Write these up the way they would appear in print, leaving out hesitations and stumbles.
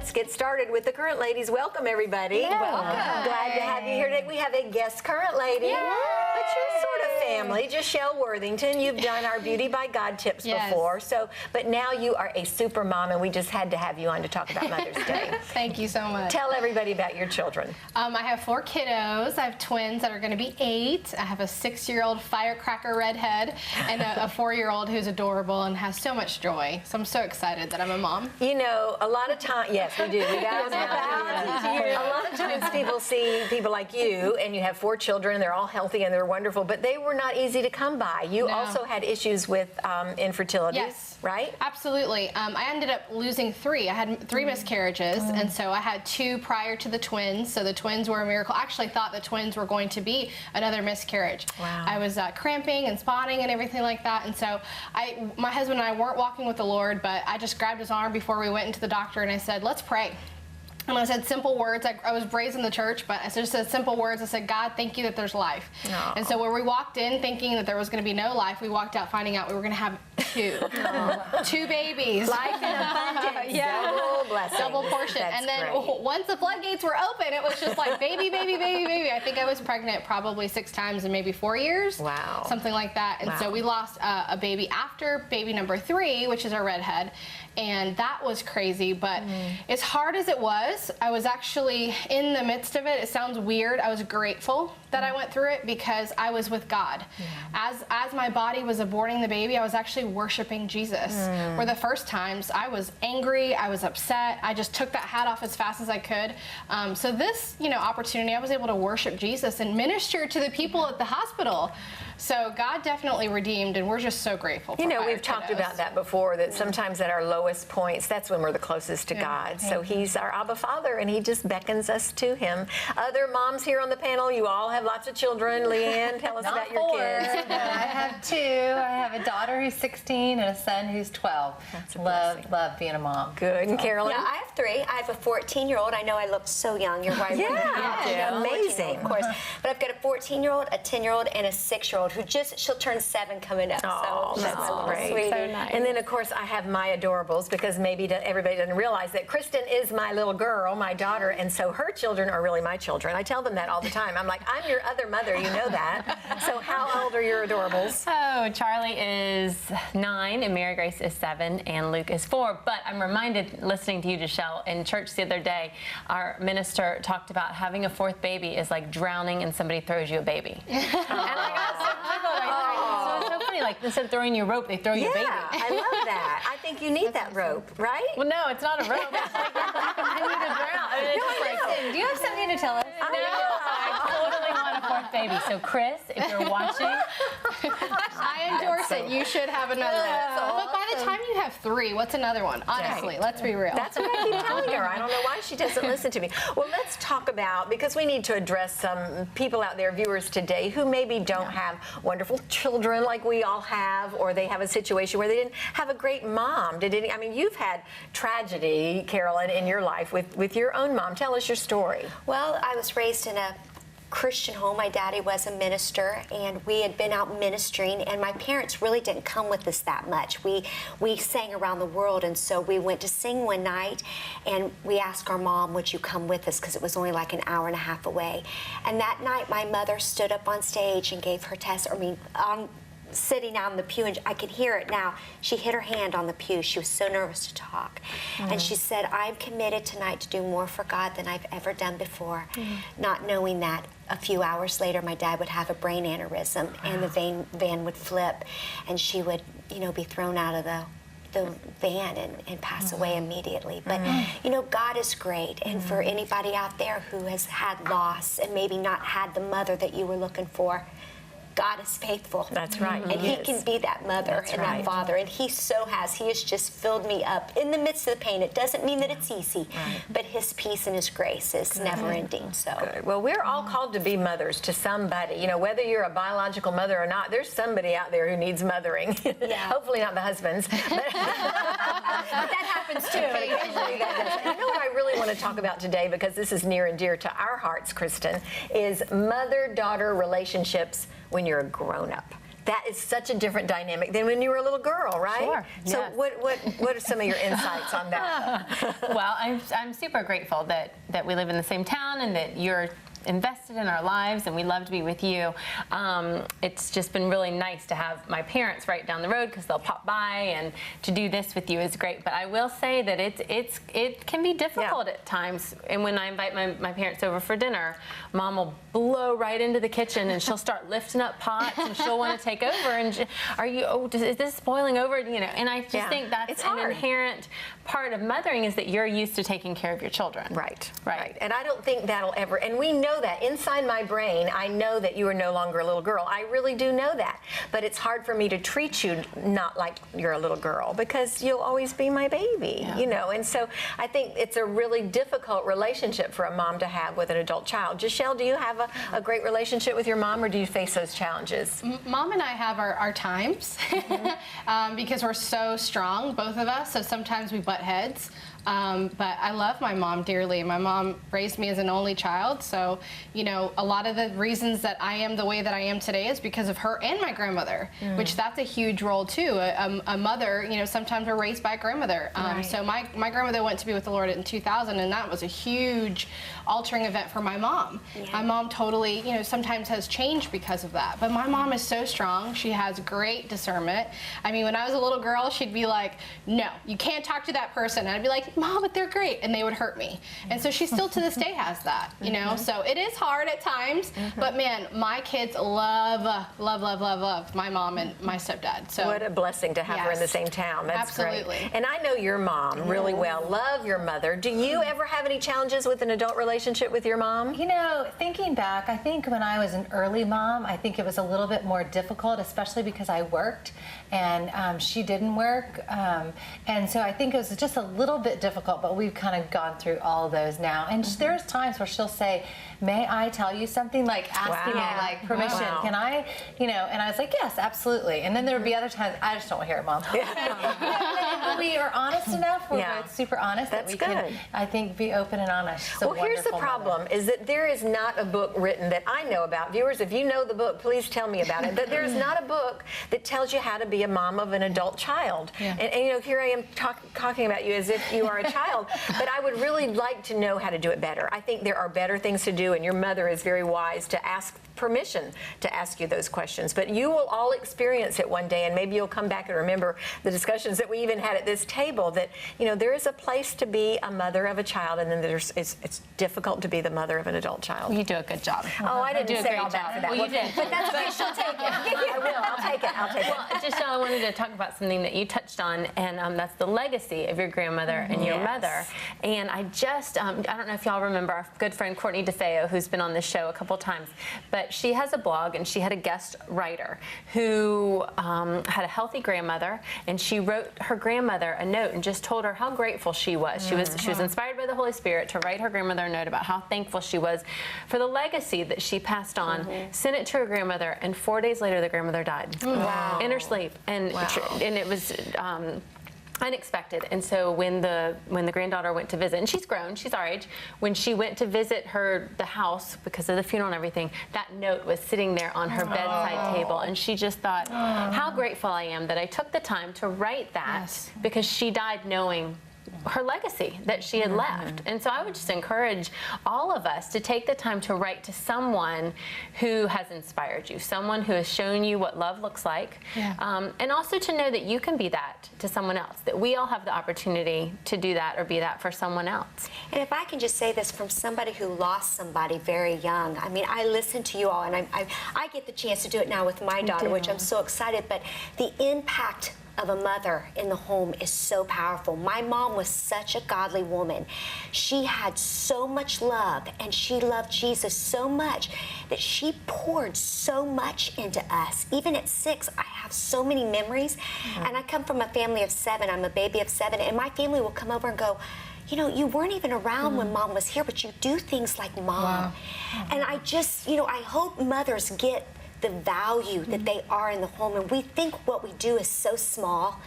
let's get started with the current ladies. Welcome, everybody. Yeah. Welcome. Glad to have you here today. We have a guest current lady. Yay. But you're sort of family. Giselle Worthington. You've done our Beauty by God tips before. But now you are a super mom, and we just had to have you on to talk about Mother's Day. Thank you so much. Tell everybody about your children. I have 4 kiddos. I have twins that are going to be 8. I have a 6-year-old firecracker redhead and a 4-year-old who's adorable and has so much joy. So I'm so excited that I'm a mom. You know, a lot of times, yes, we do. We got a lot of times people see people like you, and you have 4 children, they're all healthy and they're wonderful, but they were not easy to come by. You also had issues with infertility, right? Absolutely. I ended up losing 3. I had 3 miscarriages, and so I had 2 prior to the twins, so the twins were a miracle. I actually thought the twins were going to be another miscarriage. Wow. I was cramping and spotting and everything like that, and so my husband and I weren't walking with the Lord, but I just grabbed his arm before we went into the doctor and I said, let's pray. And I said simple words. I was raised in the church, but I just said simple words. I said, God, thank you that there's life. Oh. And so when we walked in thinking that there was going to be no life, we walked out finding out we were going to have 2. 2 babies. Life in abundance. Double blessing. Double portion. That's and then great. once the floodgates were open, it was just like baby, baby, baby, baby. I think I was pregnant probably 6 times in maybe 4 years. Wow. Something like that. And so we lost a baby after baby number 3, which is our redhead. And that was crazy, but as hard as it was, I was actually in the midst of it. It sounds weird. I was grateful that I went through it because I was with God. As my body was aborting the baby, I was actually worshiping Jesus. For the first times, I was angry, I was upset. I just took that hat off as fast as I could. So this, opportunity, I was able to worship Jesus and minister to the people at the hospital. So God definitely redeemed, and we're just so grateful for we've talked about that before, that sometimes at our lowest points, that's when we're the closest to God. So He's our Abba Father, and He just beckons us to Him. Other moms here on the panel, you all have lots of children. Leanne, tell us about your kids. No, I have 2. I have a daughter who's 16 and a son who's 12. That's a love being a mom. Good. And Carolyn? Yeah, I have 3. I have a 14-year-old. I know I look so young. You're right. Yeah, amazing. Of course. But I've got a 14-year-old, a 10-year-old, and a 6-year-old who she'll turn 7 coming up. Oh, so that's my little great. sweetie. So nice. And then, of course, I have my adorables, because maybe everybody doesn't realize that Kristen is my little girl, my daughter, and so her children are really my children. I tell them that all the time. I'm like, I'm your other mother, you know that. So how old are your adorables? Oh, Charlie is 9, and Mary Grace is 7, and Luke is 4. But I'm reminded, listening to you, Giselle, in church the other day, our minister talked about having a 4th baby is like drowning and somebody throws you a baby. And I got so tickled. So it's so funny, like instead of throwing you a rope, they throw you a baby. Yeah, I love that. I think you need that rope, right? Well, no, it's not a rope. It's like you need to drown. I mean, it's just like, Kristen, do you have something to tell us? I totally want a 4th baby. So, Chris, if you're watching, I endorse it. You should have another one. But by the time you have 3, what's another one? Honestly, let's be real. That's what I keep telling her. I don't know why she doesn't listen to me. Well, let's talk about, because we need to address some people out there, viewers today, who maybe don't have wonderful children like we all have, or they have a situation where they didn't have a great mom. I mean, you've had tragedy, Carolyn, in your life with your own mom. Tell us your story. Well, I was raised in a Christian home. My daddy was a minister, and we had been out ministering, and my parents really didn't come with us that much. We sang around the world, and so we went to sing one night, and we asked our mom, would you come with us, because it was only like an hour and a half away. And that night, my mother stood up on stage and gave her sitting on the pew, and I could hear it now. She hit her hand on the pew. She was so nervous to talk. And she said, I'm committed tonight to do more for God than I've ever done before, not knowing that a few hours later my dad would have a brain aneurysm and the van would flip, and she would, be thrown out of the van and pass away immediately. But God is great, and for anybody out there who has had loss and maybe not had the mother that you were looking for, God is faithful. That's right. And He can be that mother and that father. And He so has. He has just filled me up in the midst of the pain. It doesn't mean that it's easy, but His peace and His grace is never ending. So. Good. Well, we're all called to be mothers to somebody. Whether you're a biological mother or not, there's somebody out there who needs mothering. Hopefully not the husbands. But that happens too. Occasionally that does. What I really want to talk about today, because this is near and dear to our hearts, Kristen, is mother-daughter relationships when you're a grown-up. that is such a different dynamic than when you were a little girl, right? Sure, So yes. what are some of your insights on that? Well, I'm super grateful that we live in the same town and that you're invested in our lives and we love to be with you. It's just been really nice to have my parents right down the road because they'll pop by, and to do this with you is great. But I will say that it can be difficult at times. And when I invite my parents over for dinner, Mom will blow right into the kitchen and she'll start lifting up pots and she'll want to take over. And is this boiling over? You know, and I just think that's It's an hard. inherent part of mothering, is that you're used to taking care of your children. Right. Right. And I don't think that'll ever, and we know that inside my brain, I know that you are no longer a little girl. I really do know that. But it's hard for me to treat you not like you're a little girl, because you'll always be my baby, you know. And so I think it's a really difficult relationship for a mom to have with an adult child. Giselle, do you have a great relationship with your mom, or do you face those challenges? Mom and I have our times because we're so strong, both of us. So sometimes we butt heads. But I love my mom dearly. My mom raised me as an only child, so you know, a lot of the reasons that I am the way that I am today is because of her and my grandmother, which that's a huge role too. A mother, you know, sometimes we're raised by a grandmother. So my grandmother went to be with the Lord in 2000, and that was a huge altering event for my mom. My mom totally, you know, sometimes has changed because of that. But my mom is so strong. She has great discernment. I mean, when I was a little girl, she'd be like, "No, you can't talk to that person." And I'd be like, "Mom, but they're great," and they would hurt me. And so she still to this day has that, you know. So it is hard at times, but man, my kids love my mom and my stepdad. So What a blessing to have her in the Yes. same town. That's Absolutely. great. And I know your mom really well. Love your mother. Do you ever have any challenges with an adult relationship with your mom? You know, thinking back, I think when I was an early mom, I think it was a little bit more difficult, especially because I worked and she didn't work. And so I think it was just a little bit difficult, but we've kind of gone through all of those now. And there's times where she'll say, "May I tell you something?" Like asking me Wow. like permission. Wow. Can I, you know, and I was like, "Yes, absolutely." And then there would be other times, "I just don't hear it, Mom." When we are honest enough, we're Yeah. both super honest, That's that we can, good. I think, be open and honest. She's a Well, here's the wonderful mother. problem, is that there is not a book written that I know about. Viewers, if you know the book, please tell me about it. But there is not a book that tells you how to be a mom of an adult child. And you know, here I am talking about you as if you are a child, but I would really like to know how to do it better. I think there are better things to do, and your mother is very wise to ask permission to ask you those questions. But you will all experience it one day, and maybe you'll come back and remember the discussions that we even had at this table, that, you know, there is a place to be a mother of a child, and then it's difficult to be the mother of an adult child. You do a good job. Oh, I You do didn't a say great all that job. for that. Well, you did. But that's okay. She'll take it. I will. I'll take it. I'll take it. Well, Giselle, I wanted to talk about something that you touched on, and that's the legacy of your grandmother and your Yes. mother. And I just, I don't know if y'all remember our good friend Courtney DeFeo, who's been on this show a couple times, but she has a blog, and she had a guest writer who had a healthy grandmother, and she wrote her grandmother a note and just told her how grateful she was. She was inspired by the Holy Spirit to write her grandmother a note about how thankful she was for the legacy that she passed on. Sent it to her grandmother, and 4 days later, the grandmother died. Wow. In her sleep, and it was unexpected. And so when the granddaughter went to visit, and she's grown, she's our age, when she went to visit the house because of the funeral and everything, that note was sitting there on her bedside table, and she just thought, how grateful I am that I took the time to write that, because she died knowing her legacy that she had left. And so I would just encourage all of us to take the time to write to someone who has inspired you, someone who has shown you what love looks like, and also to know that you can be that to someone else, that we all have the opportunity to do that or be that for someone else. And if I can just say this from somebody who lost somebody very young, I mean, I listen to you all, and I get the chance to do it now with my daughter, which I'm so excited, but the impact of a mother in the home is so powerful. My mom was such a godly woman. She had so much love, and she loved Jesus so much that she poured so much into us. Even at 6, I have so many memories, and I come from a family of 7. I'm a baby of 7, and my family will come over and go, "You know, you weren't even around when Mom was here, but you do things like Mom." And I just, you know, I hope mothers get the value that they are in the home, and we think what we do is so small,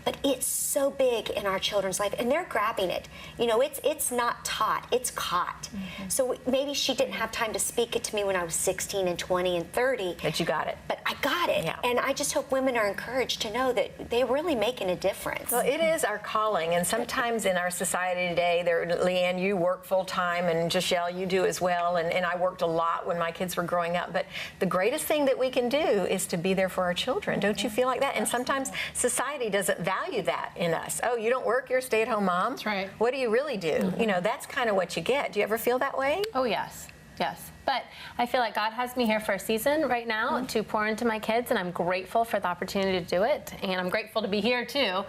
but it's so big in our children's life, and they're grabbing it. You know, it's not taught, it's caught. So maybe she didn't have time to speak it to me when I was 16 and 20 and 30. But you got it. But I got it. Yeah. And I just hope women are encouraged to know that they're really making a difference. Well, it is our calling, and sometimes in our society today, Leanne, you work full time, and Giselle, you do as well, and I worked a lot when my kids were growing up, but the greatest thing that we can do is to be there for our children. Don't you feel like that? And sometimes society doesn't value that in us. Oh, you don't work, you're a stay-at-home mom? That's right. What do you really do? You know, that's kind of what you get. Do you ever feel that way? Oh, yes. Yes. But I feel like God has me here for a season right now to pour into my kids, and I'm grateful for the opportunity to do it. And I'm grateful to be here, too.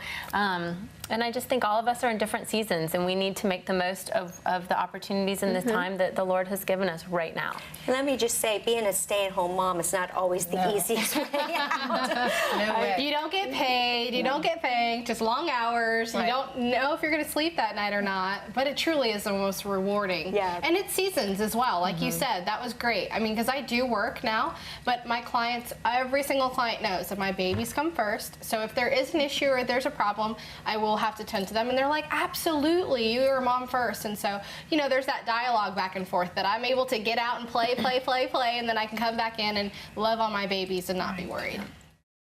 And I just think all of us are in different seasons, and we need to make the most of the opportunities in this time that the Lord has given us right now. And let me just say, being a stay-at-home mom is not always the easiest way out. No way. You don't get paid. You don't get thanked. Just long hours. Right. You don't know if you're going to sleep that night or not. But it truly is the most rewarding. Yeah. And it's seasons as well. Like you said, that was great. I mean, because I do work now, but my clients, every single client knows that my babies come first. So if there is an issue or there's a problem, I will have to tend to them. And they're like, absolutely, you're mom first. And so, you know, there's that dialogue back and forth that I'm able to get out and play, and then I can come back in and love on my babies and not be worried.